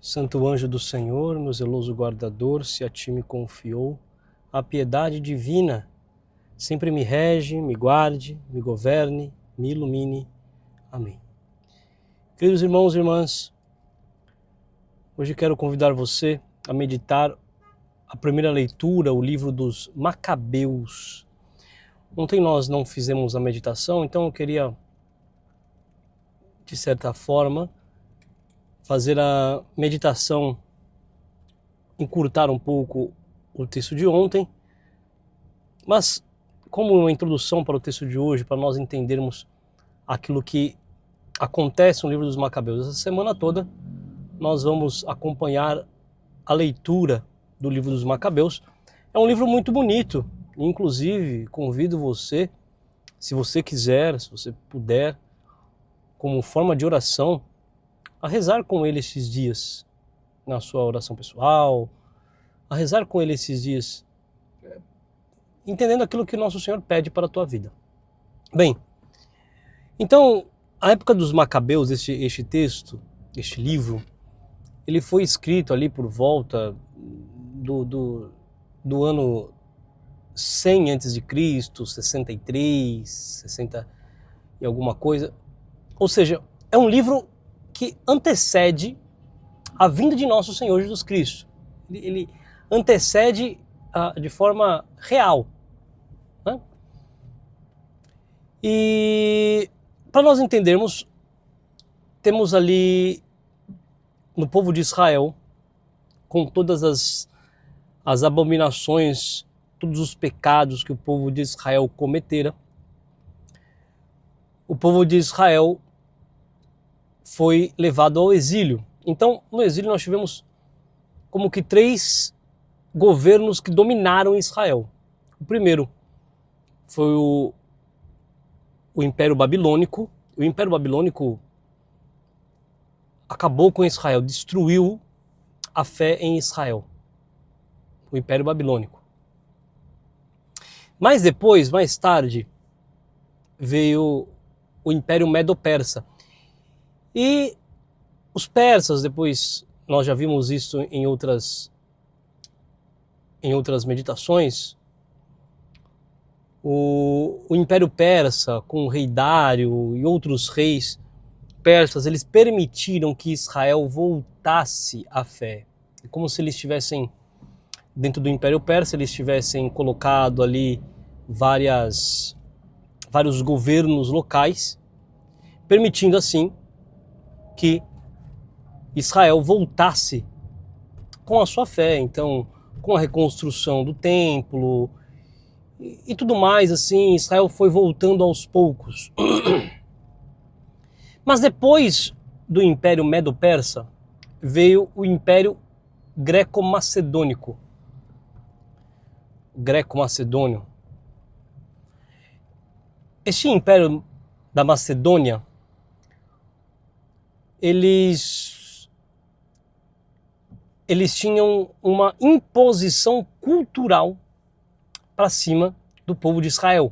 Santo anjo do Senhor, meu zeloso guardador, se a ti me confiou, a piedade divina sempre me rege, me guarde, me governe, me ilumine. Amém. Queridos irmãos e irmãs, hoje quero convidar você a meditar a primeira leitura, o livro dos Macabeus. Ontem nós não fizemos a meditação, então eu queria, de certa forma, fazer a meditação, encurtar um pouco o texto de ontem, mas como uma introdução para o texto de hoje, para nós entendermos aquilo que acontece no livro dos Macabeus. Essa semana toda nós vamos acompanhar a leitura do livro dos Macabeus. É um livro muito bonito, inclusive convido você, se você quiser, se você puder, como forma de oração, a rezar com ele esses dias, na sua oração pessoal, a rezar com ele esses dias, entendendo aquilo que nosso Senhor pede para a tua vida. Bem, então, a época dos Macabeus, este texto, este livro, ele foi escrito ali por volta do ano 100 a.C., 63, 60 e alguma coisa. Ou seja, é um livro que antecede a vinda de nosso Senhor Jesus Cristo. Ele antecede de forma real. Né? E para nós entendermos, temos ali no povo de Israel, com todas as abominações, todos os pecados que o povo de Israel cometera, o povo de Israel foi levado ao exílio. Então, no exílio nós tivemos como que 3 governos que dominaram Israel. O primeiro foi o Império Babilônico. O Império Babilônico acabou com Israel, destruiu a fé em Israel. O Império Babilônico. Mas depois, mais tarde, veio o Império Medo-Persa. E os persas, depois nós já vimos isso em outras meditações, o Império Persa, com o rei Dário e outros reis persas, eles permitiram que Israel voltasse à fé. É como se eles tivessem, dentro do Império Persa, eles tivessem colocado ali vários governos locais, permitindo assim que Israel voltasse com a sua fé. Então, com a reconstrução do templo e tudo mais, assim, Israel foi voltando aos poucos. Mas depois do Império Medo-Persa, veio o Império Greco-Macedônico. Greco-Macedônio. Este Império da Macedônia, eles tinham uma imposição cultural para cima do povo de Israel.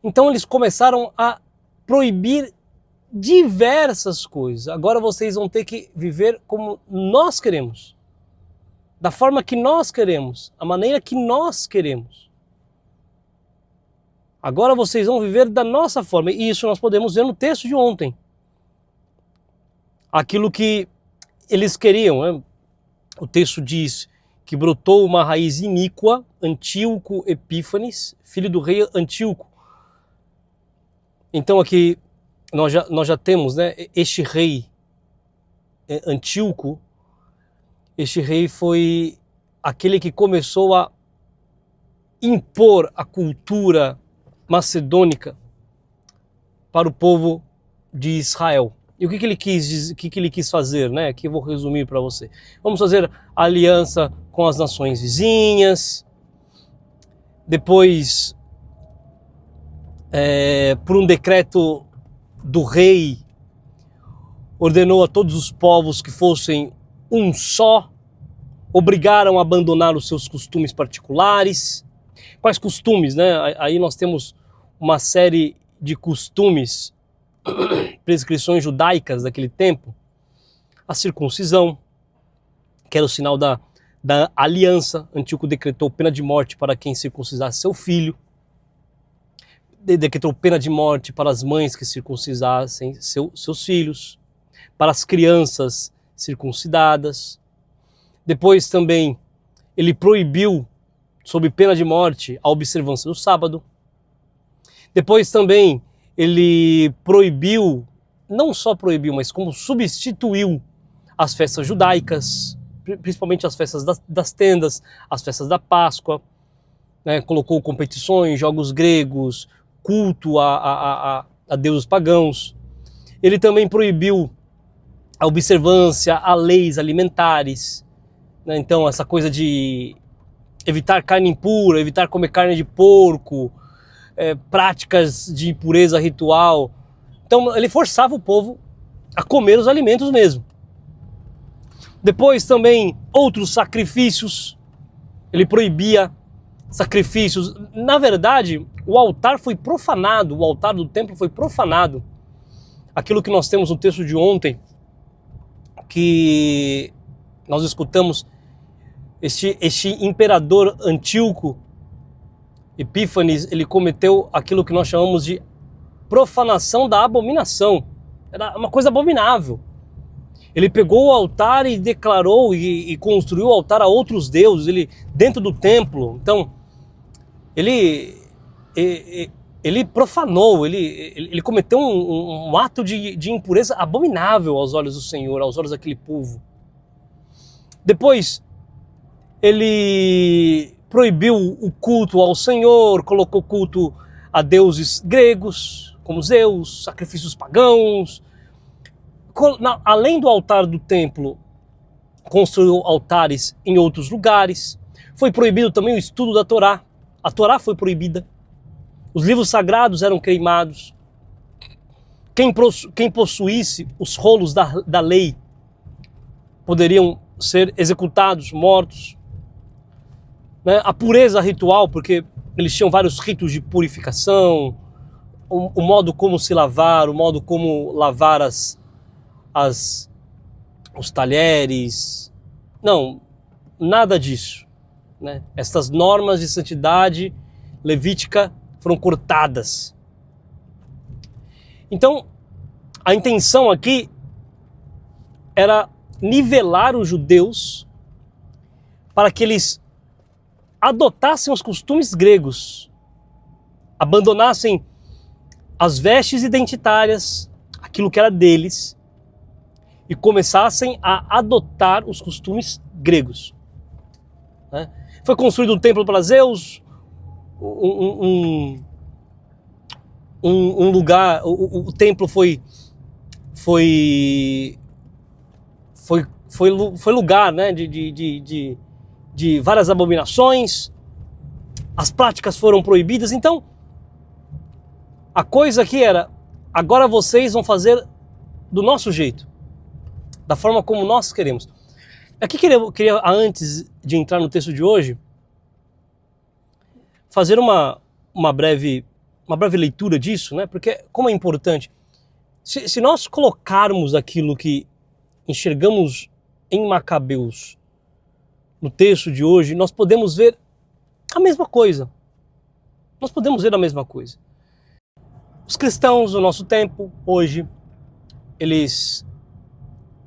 Então eles começaram a proibir diversas coisas. Agora vocês vão ter que viver como nós queremos, da forma que nós queremos, a maneira que nós queremos. Agora vocês vão viver da nossa forma, e isso nós podemos ver no texto de ontem. Aquilo que eles queriam, né? O texto diz que brotou uma raiz iníqua, Antíoco Epífanes, filho do rei Antíoco. Então aqui nós já temos, né, este rei Antíoco. Este rei foi aquele que começou a impor a cultura macedônica para o povo de Israel. E o que ele quis fazer, né? Aqui eu vou resumir para você. Vamos fazer aliança com as nações vizinhas. Depois, por um decreto do rei, ordenou a todos os povos que fossem um só, obrigaram a abandonar os seus costumes particulares. Quais costumes, né? Aí nós temos uma série de costumes, prescrições judaicas daquele tempo, a circuncisão, que era o sinal da aliança. Antíoco decretou pena de morte para quem circuncisasse seu filho. Decretou pena de morte para as mães que circuncisassem seus filhos, para as crianças circuncidadas. Depois também ele proibiu, sob pena de morte, a observância do sábado. Depois também ele proibiu, não só proibiu, mas como substituiu as festas judaicas, principalmente as festas das tendas, as festas da Páscoa, né? Colocou competições, jogos gregos, culto a deuses pagãos. Ele também proibiu a observância a leis alimentares, né? Então essa coisa de evitar carne impura, evitar comer carne de porco, práticas de impureza ritual. Então ele forçava o povo a comer os alimentos mesmo. Depois também outros sacrifícios, ele proibia sacrifícios. Na verdade, o altar foi profanado, o altar do templo foi profanado. Aquilo que nós temos no texto de ontem, que nós escutamos, este imperador Antíoco Epífanes, ele cometeu aquilo que nós chamamos de profanação da abominação. Era uma coisa abominável. Ele pegou o altar e declarou e construiu o altar a outros deuses, ele dentro do templo. Então, ele profanou, ele cometeu um ato de impureza abominável aos olhos do Senhor, aos olhos daquele povo. Depois, ele proibiu o culto ao Senhor, colocou culto a deuses gregos, como Zeus, sacrifícios pagãos. Além do altar do templo, construiu altares em outros lugares. Foi proibido também o estudo da Torá. A Torá foi proibida. Os livros sagrados eram queimados. Quem possuísse os rolos da lei poderiam ser executados, mortos. Né? A pureza ritual, porque eles tinham vários ritos de purificação, o modo como se lavar, o modo como lavar os talheres. Não, nada disso. Né? Estas normas de santidade levítica foram cortadas. Então, a intenção aqui era nivelar os judeus para que eles adotassem os costumes gregos, abandonassem as vestes identitárias, aquilo que era deles, e começassem a adotar os costumes gregos. Né? Foi construído um templo para Zeus, um lugar, o templo foi lugar, né, de várias abominações, as práticas foram proibidas. Então, a coisa aqui era, agora vocês vão fazer do nosso jeito, da forma como nós queremos. Aqui queria, antes de entrar no texto de hoje, fazer uma breve leitura disso, né? Porque como é importante, se nós colocarmos aquilo que enxergamos em Macabeus no texto de hoje, nós podemos ver a mesma coisa. Nós podemos ver a mesma coisa. Os cristãos do nosso tempo, hoje, eles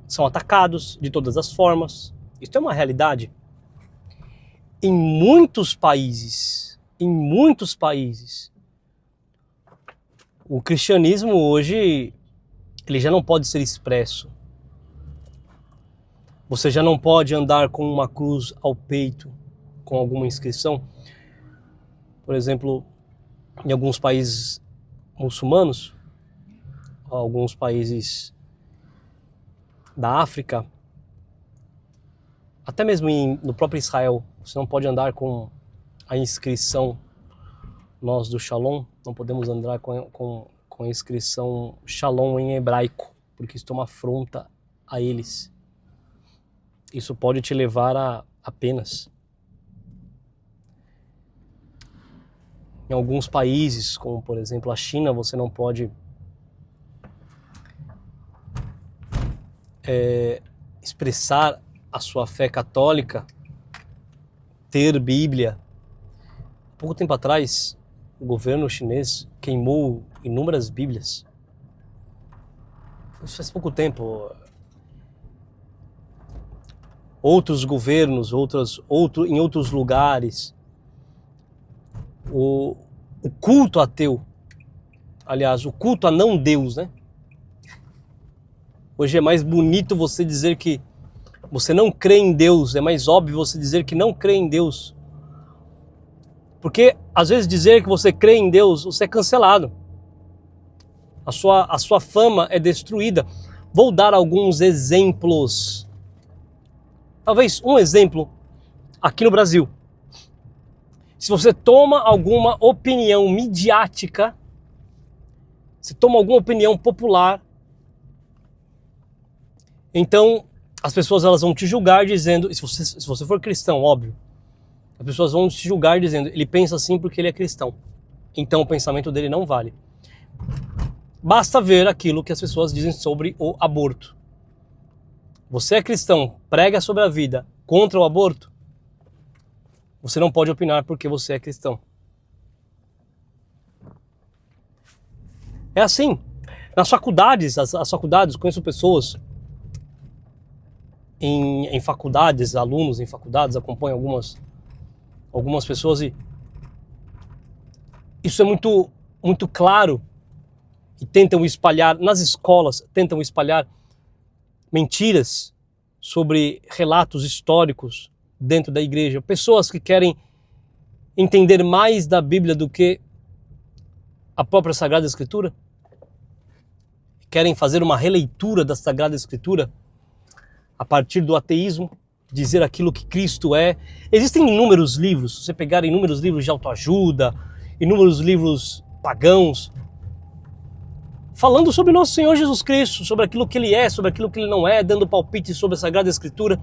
são atacados de todas as formas. Isso é uma realidade. Em muitos países, o cristianismo hoje, ele já não pode ser expresso. Você já não pode andar com uma cruz ao peito, com alguma inscrição. Por exemplo, em alguns países muçulmanos, alguns países da África, até mesmo no próprio Israel, você não pode andar com a inscrição, nós do Shalom, não podemos andar com a inscrição Shalom em hebraico, porque isso é uma afronta a eles. Isso pode te levar a penas. Em alguns países, como por exemplo a China, você não pode expressar a sua fé católica, ter Bíblia. Pouco tempo atrás, o governo chinês queimou inúmeras Bíblias. Isso faz pouco tempo. Outros governos, em outros lugares, o culto ateu, aliás, o culto a não Deus, né? Hoje é mais bonito você dizer que você não crê em Deus, é mais óbvio você dizer que não crê em Deus. Porque, às vezes, dizer que você crê em Deus, você é cancelado. A sua fama é destruída. Vou dar alguns exemplos. Talvez um exemplo aqui no Brasil. Se você toma alguma opinião midiática, se toma alguma opinião popular, então as pessoas elas vão te julgar dizendo, se você for cristão, óbvio, as pessoas vão te julgar dizendo, ele pensa assim porque ele é cristão, então o pensamento dele não vale. Basta ver aquilo que as pessoas dizem sobre o aborto. Você é cristão, prega sobre a vida, contra o aborto, você não pode opinar porque você é cristão. É assim. Nas faculdades, as faculdades, conheço pessoas em faculdades, alunos em faculdades, acompanho algumas pessoas e isso é muito, muito claro e tentam espalhar, nas escolas, tentam espalhar mentiras sobre relatos históricos dentro da igreja. Pessoas que querem entender mais da Bíblia do que a própria Sagrada Escritura. Querem fazer uma releitura da Sagrada Escritura a partir do ateísmo, dizer aquilo que Cristo é. Existem inúmeros livros, se você pegar inúmeros livros de autoajuda, inúmeros livros pagãos, falando sobre nosso Senhor Jesus Cristo, sobre aquilo que Ele é, sobre aquilo que Ele não é, dando palpite sobre a Sagrada Escritura.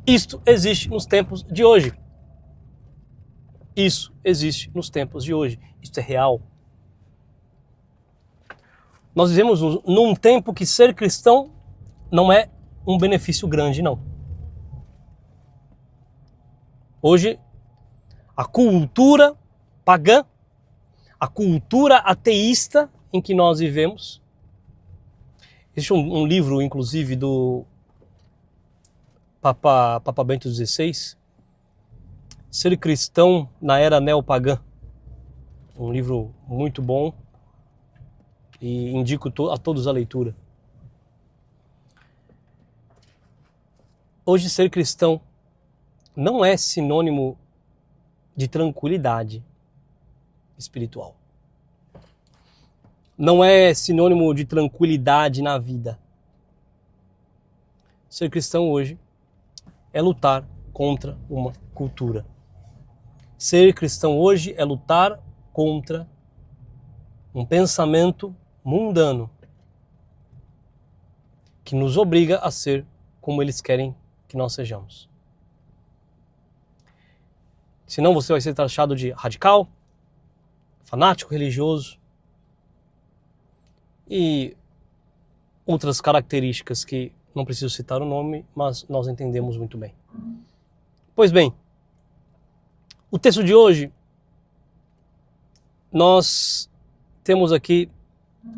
Isto existe nos tempos de hoje. Isso existe nos tempos de hoje. Isto é real. Nós vivemos num tempo que ser cristão não é um benefício grande, não. Hoje, a cultura pagã, a cultura ateísta em que nós vivemos. Existe um livro, inclusive, do Papa Bento XVI, Ser Cristão na Era Neopagã. Um livro muito bom e indico a todos a leitura. Hoje, ser cristão não é sinônimo de tranquilidade espiritual. Não é sinônimo de tranquilidade na vida. Ser cristão hoje é lutar contra uma cultura. Ser cristão hoje é lutar contra um pensamento mundano que nos obriga a ser como eles querem que nós sejamos. Senão você vai ser taxado de radical, fanático religioso e outras características que não preciso citar o nome, mas nós entendemos muito bem. Pois bem, o texto de hoje, nós temos aqui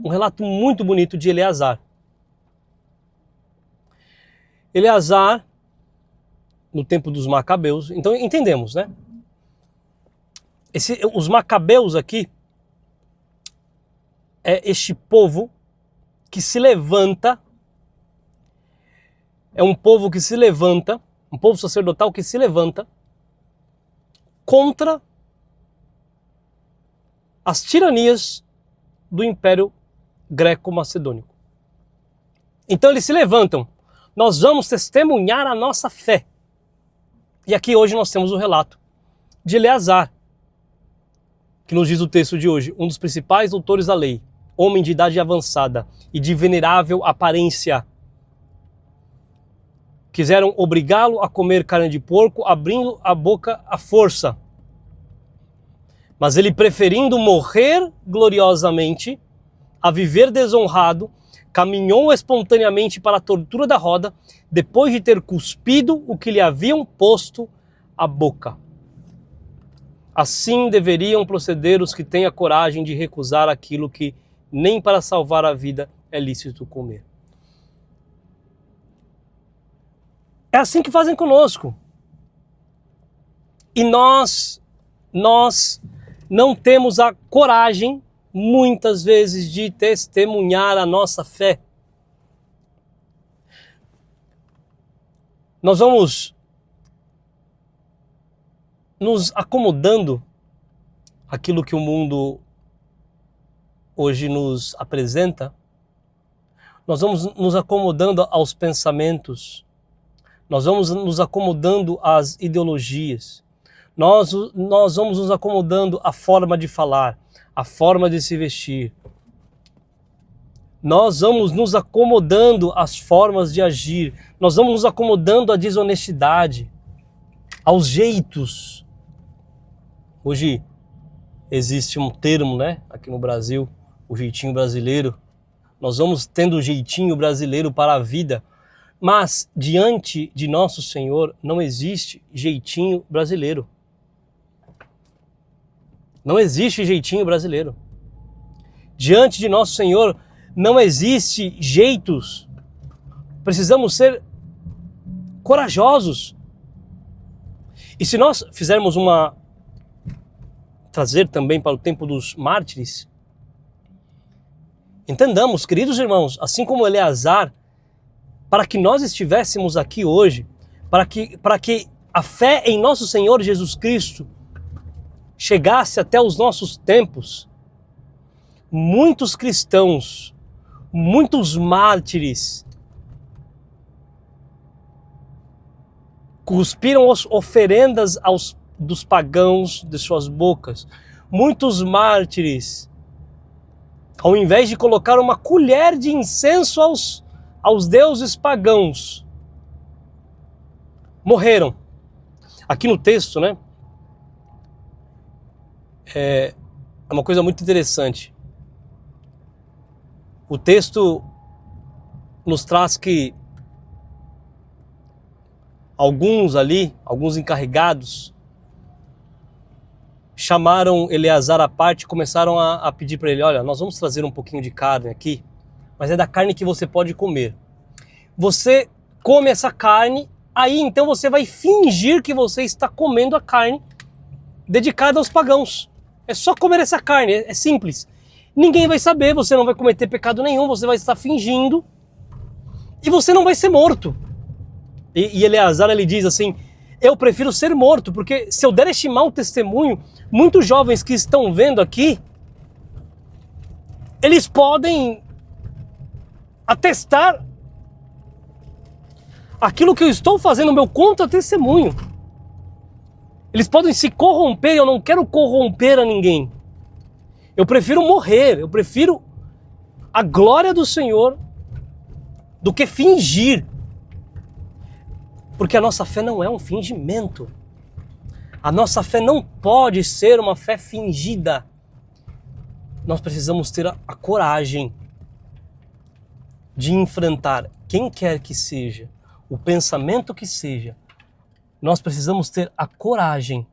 um relato muito bonito de Eleazar. Eleazar, no tempo dos Macabeus, então entendemos, né? Os Macabeus aqui é este povo que se levanta, é um povo que se levanta, um povo sacerdotal que se levanta contra as tiranias do Império Greco-Macedônico. Então eles se levantam, nós vamos testemunhar a nossa fé. E aqui hoje nós temos o relato de Eleazar, que nos diz o texto de hoje, um dos principais doutores da lei, homem de idade avançada e de venerável aparência. Quiseram obrigá-lo a comer carne de porco, abrindo a boca à força. Mas ele, preferindo morrer gloriosamente a viver desonrado, caminhou espontaneamente para a tortura da roda, depois de ter cuspido o que lhe haviam posto à boca. Assim deveriam proceder os que têm a coragem de recusar aquilo que nem para salvar a vida é lícito comer. É assim que fazem conosco. E nós não temos a coragem, muitas vezes, de testemunhar a nossa fé. Nós vamos nos acomodando àquilo que o mundo hoje nos apresenta. Nós vamos nos acomodando aos pensamentos. Nós vamos nos acomodando às ideologias. Nós vamos nos acomodando à forma de falar, à forma de se vestir. Nós vamos nos acomodando às formas de agir. Nós vamos nos acomodando à desonestidade, aos jeitos. Hoje existe um termo, né, aqui no Brasil, o jeitinho brasileiro. Nós vamos tendo o jeitinho brasileiro para a vida. Mas diante de nosso Senhor não existe jeitinho brasileiro. Não existe jeitinho brasileiro. Diante de nosso Senhor não existe jeitos. Precisamos ser corajosos. E se nós fizermos trazer também para o tempo dos mártires, entendamos, queridos irmãos, assim como Eleazar, para que nós estivéssemos aqui hoje, para que a fé em nosso Senhor Jesus Cristo chegasse até os nossos tempos, muitos cristãos, muitos mártires cuspiram oferendas dos pagãos de suas bocas. Muitos mártires, ao invés de colocar uma colher de incenso aos deuses pagãos, morreram. Aqui no texto, né? É uma coisa muito interessante. O texto nos traz que alguns encarregados, chamaram Eleazar à parte e começaram a pedir para ele: olha, nós vamos trazer um pouquinho de carne aqui, mas é da carne que você pode comer. Você come essa carne, aí então você vai fingir que você está comendo a carne dedicada aos pagãos. É só comer essa carne, é simples. Ninguém vai saber, você não vai cometer pecado nenhum, você vai estar fingindo e você não vai ser morto. E Eleazar, ele diz assim: eu prefiro ser morto, porque se eu der este mau testemunho, muitos jovens que estão vendo aqui, eles podem atestar aquilo que eu estou fazendo, o meu contra-testemunho. Eles podem se corromper, eu não quero corromper a ninguém. Eu prefiro morrer, eu prefiro a glória do Senhor do que fingir. Porque a nossa fé não é um fingimento. A nossa fé não pode ser uma fé fingida. Nós precisamos ter a coragem de enfrentar quem quer que seja, o pensamento que seja. Nós precisamos ter a coragem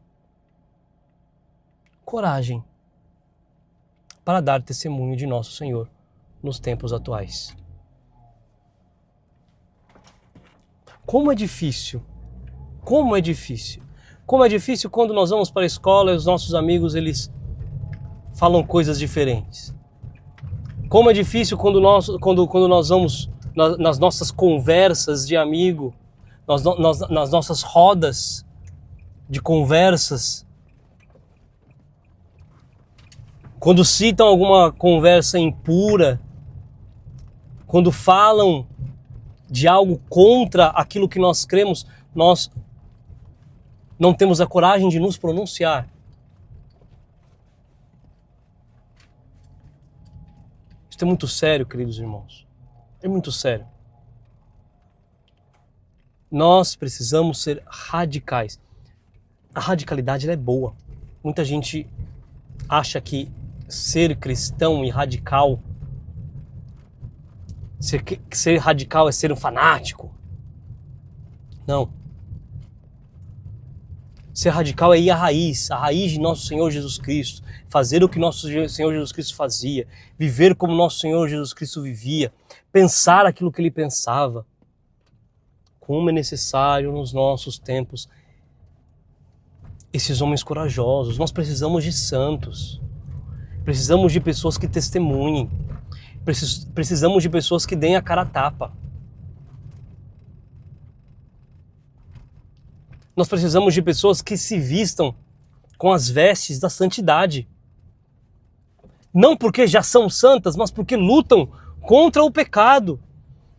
para dar testemunho de nosso Senhor nos tempos atuais. Como é difícil quando nós vamos para a escola e os nossos amigos, eles falam coisas diferentes. Como é difícil quando nós vamos nas nossas conversas de amigo, nas nossas rodas de conversas, quando citam alguma conversa impura, quando falam de algo contra aquilo que nós cremos, nós não temos a coragem de nos pronunciar. Isso é muito sério, queridos irmãos. É muito sério. Nós precisamos ser radicais. A radicalidade, ela é boa. Muita gente acha que ser cristão e radical Ser radical é ser um fanático. Não. Ser radical é ir à raiz de nosso Senhor Jesus Cristo, fazer o que nosso Senhor Jesus Cristo fazia, viver como nosso Senhor Jesus Cristo vivia, pensar aquilo que ele pensava. Como é necessário nos nossos tempos esses homens corajosos. Nós precisamos de santos, precisamos de pessoas que testemunhem, precisamos de pessoas que deem a cara a tapa. Nós precisamos de pessoas que se vistam com as vestes da santidade. Não porque já são santas, mas porque lutam contra o pecado.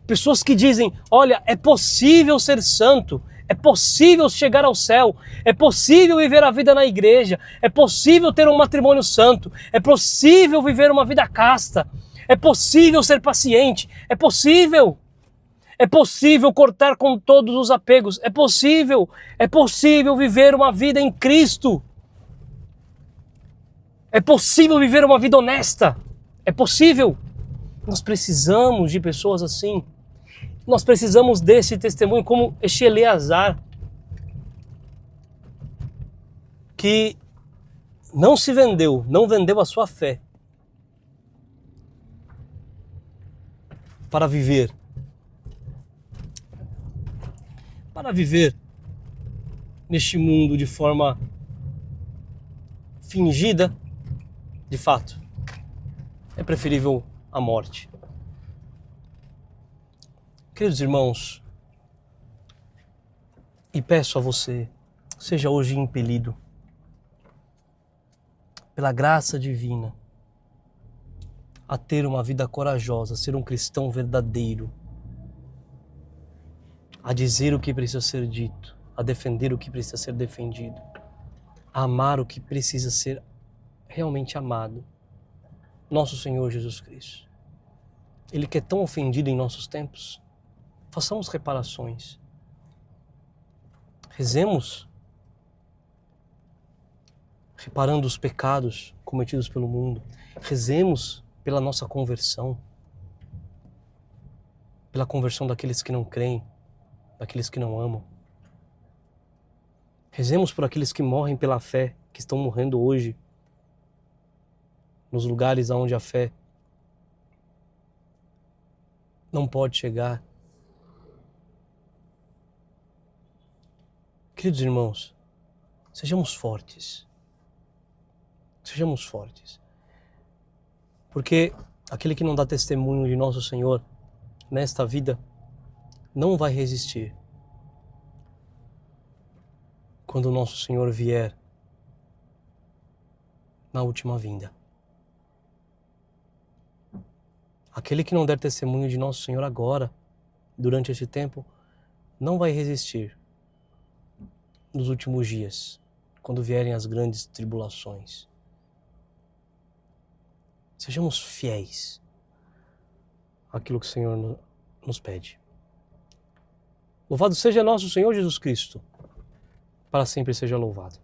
Pessoas que dizem, olha, é possível ser santo, é possível chegar ao céu, é possível viver a vida na igreja, é possível ter um matrimônio santo, é possível viver uma vida casta, é possível ser paciente, é possível cortar com todos os apegos, é possível viver uma vida em Cristo, é possível viver uma vida honesta, é possível. Nós precisamos de pessoas assim. Nós precisamos desse testemunho como este Eleazar, que não se vendeu, não vendeu a sua fé para viver neste mundo de forma fingida. De fato, é preferível a morte. Queridos irmãos, e peço a você, seja hoje impelido pela graça divina a ter uma vida corajosa, a ser um cristão verdadeiro, a dizer o que precisa ser dito, a defender o que precisa ser defendido, a amar o que precisa ser realmente amado. Nosso Senhor Jesus Cristo. Ele que é tão ofendido em nossos tempos. Façamos reparações. Rezemos reparando os pecados cometidos pelo mundo. Rezemos pela nossa conversão. Pela conversão daqueles que não creem, daqueles que não amam. Rezemos por aqueles que morrem pela fé, que estão morrendo hoje nos lugares onde a fé não pode chegar. Queridos irmãos, sejamos fortes. Sejamos fortes. Porque aquele que não dá testemunho de nosso Senhor nesta vida não vai resistir quando o nosso Senhor vier na última vinda. Aquele que não der testemunho de nosso Senhor agora, durante esse tempo, não vai resistir nos últimos dias, quando vierem as grandes tribulações. Sejamos fiéis àquilo que o Senhor nos pede. Louvado seja nosso Senhor Jesus Cristo, para sempre seja louvado.